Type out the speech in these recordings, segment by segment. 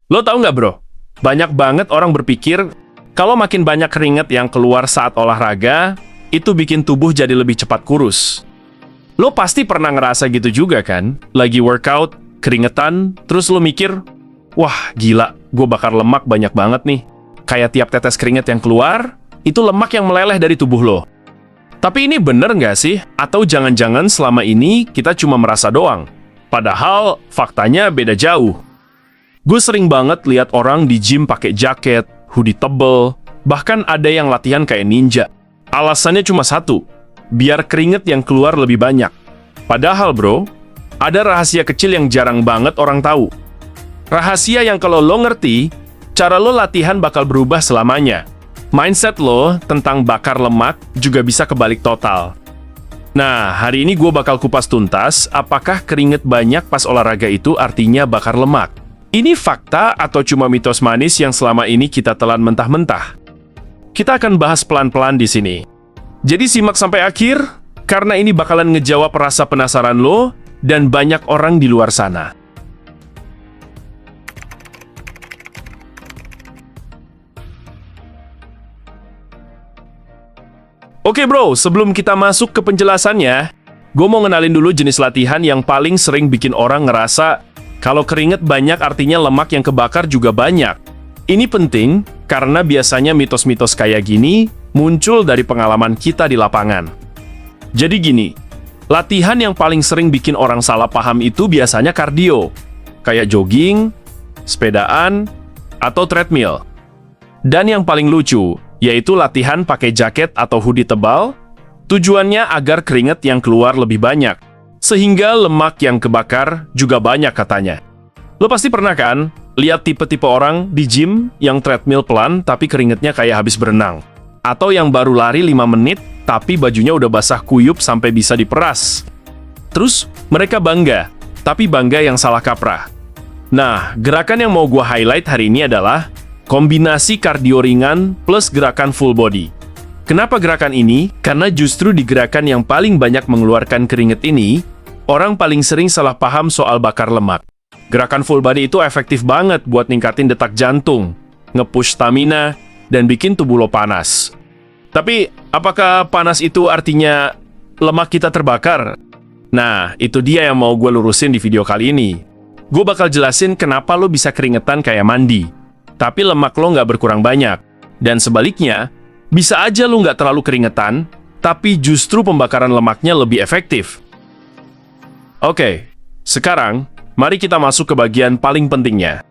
Lo tahu nggak bro? Banyak banget orang berpikir kalau makin banyak keringat yang keluar saat olahraga, itu bikin tubuh jadi lebih cepat kurus. Lo pasti pernah ngerasa gitu juga kan? Lagi workout, keringetan, terus lo mikir, wah gila, gue bakar lemak banyak banget nih. Kayak tiap tetes keringat yang keluar, itu lemak yang meleleh dari tubuh lo. Tapi ini bener nggak sih? Atau jangan-jangan selama ini kita cuma merasa doang? Padahal faktanya beda jauh. Gue sering banget lihat orang di gym pakai jaket, hoodie tebel, bahkan ada yang latihan kayak ninja. Alasannya cuma satu, biar keringet yang keluar lebih banyak. Padahal bro, ada rahasia kecil yang jarang banget orang tahu. Rahasia yang kalau lo ngerti, cara lo latihan bakal berubah selamanya. Mindset lo tentang bakar lemak juga bisa kebalik total. Nah, hari ini gue bakal kupas tuntas apakah keringet banyak pas olahraga itu artinya bakar lemak. Ini fakta atau cuma mitos manis yang selama ini kita telan mentah-mentah? Kita akan bahas pelan-pelan di sini. Jadi simak sampai akhir, karena ini bakalan ngejawab rasa penasaran lo dan banyak orang di luar sana. Oke bro, sebelum kita masuk ke penjelasannya, gue mau ngenalin dulu jenis latihan yang paling sering bikin orang ngerasa kalau keringet banyak artinya lemak yang kebakar juga banyak. Ini penting karena biasanya mitos-mitos kayak gini muncul dari pengalaman kita di lapangan. Jadi gini, latihan yang paling sering bikin orang salah paham itu biasanya kardio, kayak jogging, sepedaan, atau treadmill. Dan yang paling lucu, yaitu latihan pakai jaket atau hoodie tebal, tujuannya agar keringat yang keluar lebih banyak, sehingga lemak yang kebakar juga banyak katanya. Lo pasti pernah kan, lihat tipe-tipe orang di gym yang treadmill pelan tapi keringetnya kayak habis berenang. Atau yang baru lari 5 menit, tapi bajunya udah basah kuyup sampai bisa diperas. Terus, mereka bangga, tapi bangga yang salah kaprah. Nah, gerakan yang mau gua highlight hari ini adalah kombinasi kardio ringan plus gerakan full body. Kenapa gerakan ini? Karena justru di gerakan yang paling banyak mengeluarkan keringat ini, orang paling sering salah paham soal bakar lemak. Gerakan full body itu efektif banget buat ningkatin detak jantung, nge-push stamina, dan bikin tubuh lo panas. Tapi, apakah panas itu artinya lemak kita terbakar? Nah, itu dia yang mau gue lurusin di video kali ini. Gue bakal jelasin kenapa lo bisa keringetan kayak mandi, tapi lemak lo nggak berkurang banyak. Dan sebaliknya, bisa aja lo nggak terlalu keringetan, tapi justru pembakaran lemaknya lebih efektif. Oke, sekarang, mari kita masuk ke bagian paling pentingnya.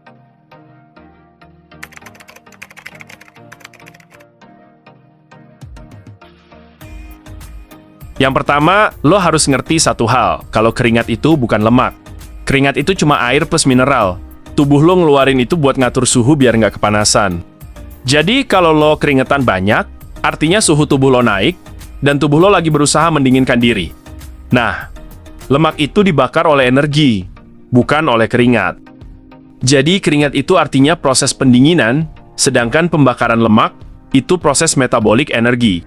Yang pertama, lo harus ngerti satu hal, kalau keringat itu bukan lemak. Keringat itu cuma air plus mineral. Tubuh lo ngeluarin itu buat ngatur suhu biar nggak kepanasan. Jadi, kalau lo keringetan banyak, artinya suhu tubuh lo naik, dan tubuh lo lagi berusaha mendinginkan diri. Nah, lemak itu dibakar oleh energi, bukan oleh keringat. Jadi, keringat itu artinya proses pendinginan, sedangkan pembakaran lemak itu proses metabolik energi.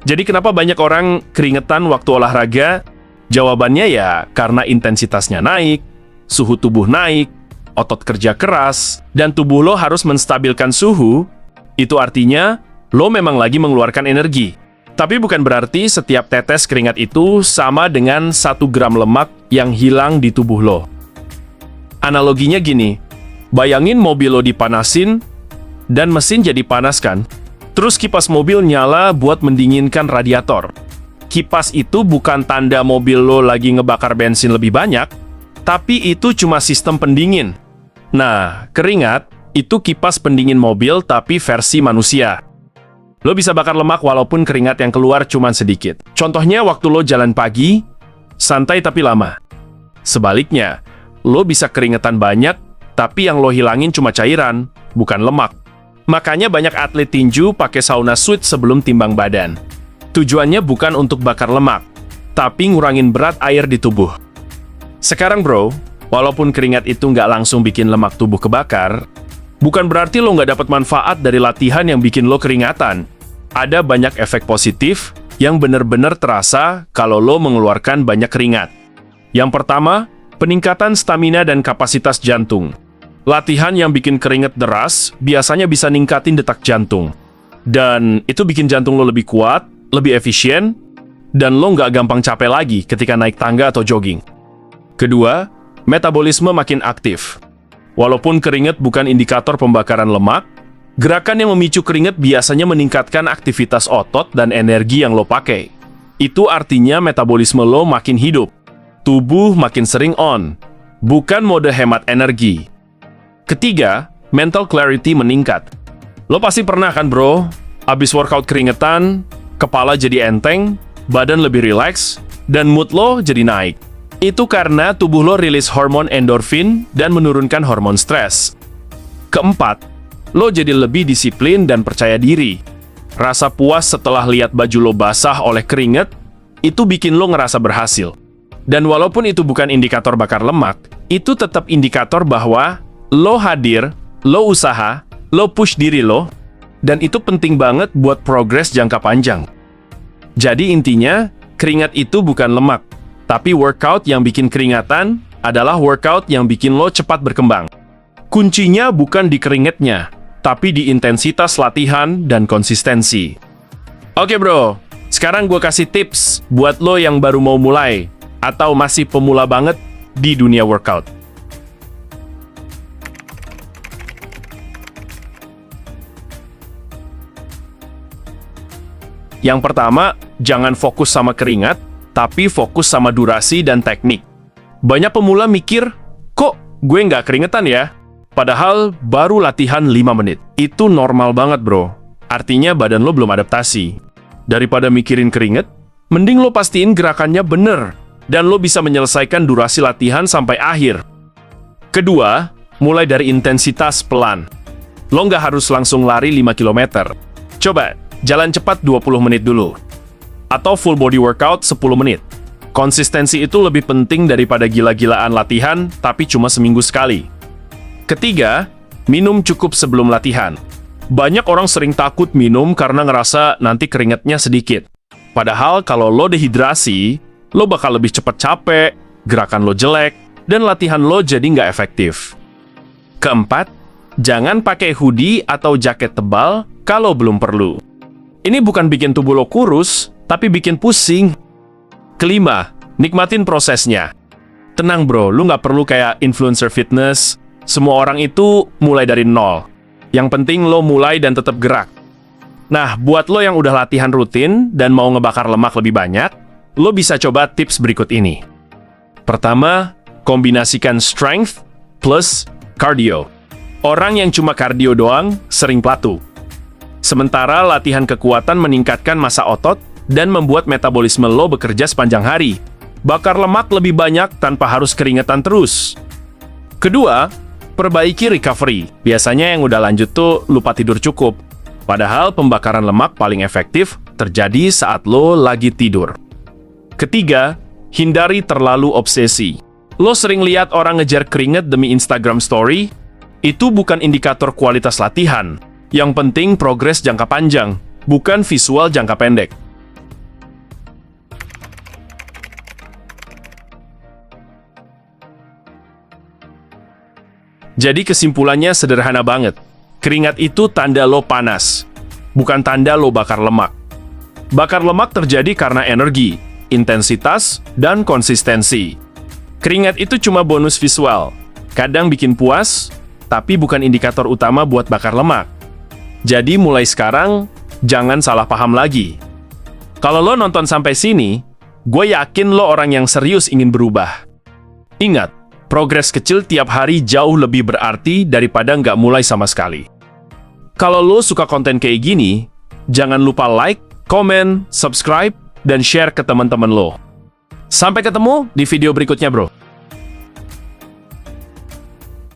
Jadi kenapa banyak orang keringetan waktu olahraga? Jawabannya ya karena intensitasnya naik, suhu tubuh naik, otot kerja keras, dan tubuh lo harus menstabilkan suhu. Itu artinya lo memang lagi mengeluarkan energi. Tapi bukan berarti setiap tetes keringat itu sama dengan 1 gram lemak yang hilang di tubuh lo. Analoginya gini, bayangin mobil lo dipanasin dan mesin jadi panas kan? Terus kipas mobil nyala buat mendinginkan radiator. Kipas itu bukan tanda mobil lo lagi ngebakar bensin lebih banyak, tapi itu cuma sistem pendingin. Nah, keringat itu kipas pendingin mobil tapi versi manusia. Lo bisa bakar lemak walaupun keringat yang keluar cuma sedikit. Contohnya waktu lo jalan pagi, santai tapi lama. Sebaliknya, lo bisa keringetan banyak, tapi yang lo hilangin cuma cairan, bukan lemak. Makanya banyak atlet tinju pakai sauna suit sebelum timbang badan. Tujuannya bukan untuk bakar lemak, tapi ngurangin berat air di tubuh. Sekarang bro, walaupun keringat itu nggak langsung bikin lemak tubuh kebakar, bukan berarti lo nggak dapat manfaat dari latihan yang bikin lo keringatan. Ada banyak efek positif yang benar-benar terasa kalau lo mengeluarkan banyak keringat. Yang pertama, peningkatan stamina dan kapasitas jantung. Latihan yang bikin keringet deras biasanya bisa ningkatin detak jantung. Dan itu bikin jantung lo lebih kuat, lebih efisien, dan lo nggak gampang capek lagi ketika naik tangga atau jogging. Kedua, metabolisme makin aktif. Walaupun keringet bukan indikator pembakaran lemak, gerakan yang memicu keringet biasanya meningkatkan aktivitas otot dan energi yang lo pakai. Itu artinya metabolisme lo makin hidup. Tubuh makin sering on, bukan mode hemat energi. Ketiga, mental clarity meningkat. Lo pasti pernah kan bro, abis workout keringetan, kepala jadi enteng, badan lebih rileks, dan mood lo jadi naik. Itu karena tubuh lo rilis hormon endorfin dan menurunkan hormon stres. Keempat, lo jadi lebih disiplin dan percaya diri. Rasa puas setelah lihat baju lo basah oleh keringet, itu bikin lo ngerasa berhasil. Dan walaupun itu bukan indikator bakar lemak, itu tetap indikator bahwa lo hadir, lo usaha, lo push diri lo, dan itu penting banget buat progres jangka panjang. Jadi intinya, keringat itu bukan lemak, tapi workout yang bikin keringatan adalah workout yang bikin lo cepat berkembang. Kuncinya bukan di keringetnya, tapi di intensitas latihan dan konsistensi. Oke bro, sekarang gue kasih tips buat lo yang baru mau mulai, atau masih pemula banget di dunia workout. Yang pertama, jangan fokus sama keringat, tapi fokus sama durasi dan teknik. Banyak pemula mikir, kok gue nggak keringetan ya? Padahal baru latihan 5 menit. Itu normal banget bro. Artinya badan lo belum adaptasi. Daripada mikirin keringet, mending lo pastiin gerakannya bener, dan lo bisa menyelesaikan durasi latihan sampai akhir. Kedua, mulai dari intensitas pelan. Lo nggak harus langsung lari 5 km. Coba, jalan cepat 20 menit dulu. Atau full body workout 10 menit. Konsistensi itu lebih penting daripada gila-gilaan latihan, tapi cuma seminggu sekali. Ketiga, minum cukup sebelum latihan. Banyak orang sering takut minum karena ngerasa nanti keringetnya sedikit. Padahal kalau lo dehidrasi, lo bakal lebih cepat capek, gerakan lo jelek, dan latihan lo jadi nggak efektif. Keempat, jangan pakai hoodie atau jaket tebal kalau belum perlu. Ini bukan bikin tubuh lo kurus, tapi bikin pusing. Kelima, nikmatin prosesnya. Tenang bro, lu nggak perlu kayak influencer fitness. Semua orang itu mulai dari nol. Yang penting lo mulai dan tetap gerak. Nah, buat lo yang udah latihan rutin dan mau ngebakar lemak lebih banyak, lo bisa coba tips berikut ini. Pertama, kombinasikan strength plus cardio. Orang yang cuma cardio doang sering plateau. Sementara latihan kekuatan meningkatkan massa otot dan membuat metabolisme lo bekerja sepanjang hari. Bakar lemak lebih banyak tanpa harus keringetan terus. Kedua, perbaiki recovery. Biasanya yang udah lanjut tuh lupa tidur cukup. Padahal pembakaran lemak paling efektif terjadi saat lo lagi tidur. Ketiga, hindari terlalu obsesi. Lo sering lihat orang ngejar keringet demi Instagram story? Itu bukan indikator kualitas latihan. Yang penting progres jangka panjang, bukan visual jangka pendek. Jadi kesimpulannya sederhana banget. Keringat itu tanda lo panas, bukan tanda lo bakar lemak. Bakar lemak terjadi karena energi, intensitas, dan konsistensi. Keringat itu cuma bonus visual. Kadang bikin puas, tapi bukan indikator utama buat bakar lemak. Jadi mulai sekarang, jangan salah paham lagi. Kalau lo nonton sampai sini, gue yakin lo orang yang serius ingin berubah. Ingat, progres kecil tiap hari jauh lebih berarti daripada nggak mulai sama sekali. Kalau lo suka konten kayak gini, jangan lupa like, komen, subscribe, dan share ke teman-teman lo. Sampai ketemu di video berikutnya bro.